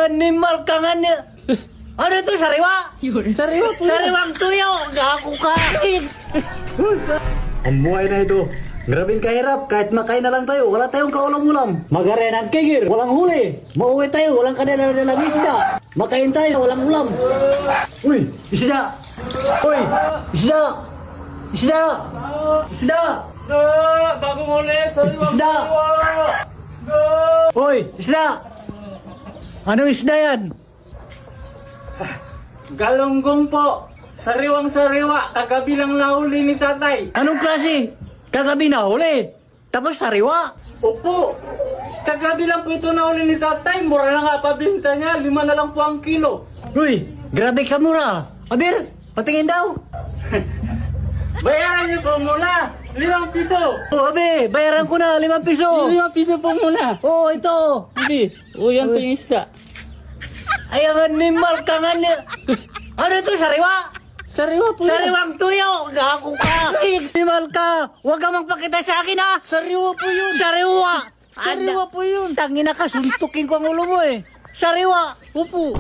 ang animal ka nga niya. Ano ito, sariwa? Sariwa po. Sariwang tuyo! Gago ka! Ang buhay na ito. Grabing kahirap, kahit makain na lang tayo, wala tayong kaulam-ulam. Magaren ang kigir, walang huli. Mauwi tayo, walang kadala-dalang isda. Makain tayo, walang ulam. Uy, isda! Uy, isda! Isda! Isda! Bago muli, sariwa. Isda! Uy, isda! Ano isda yan? Galunggong po. Sariwang-sariwa. Kagabi lang nahuli ni tatay. Anong klase? Kagabi na huli. Tapos sariwa. Opo. Kagabi lang po ito nahuli ni tatay. Mura na nga pabinta niya. 5 na lang po ang kilo. Uy, grabe ka mura. Abir, patingin daw. Bayaran niyo po muna. 5 piso. Oh, abe, bayaran ko na 5 piso. 5 piso po muna. Oh, ito. Hindi. O yan po yung isda. Ay, ang animal ka nga niya. Ano ito, sariwa? Sariwa po yan. Sariwang tuyo. Gago ka. Animal ka. Huwag ka magpakita sa akin, ha? Sariwa po yun. Sariwa. Sariwa po yun. Tangina ka, suntukin ko ang ulo mo, eh. Sariwa. Opo.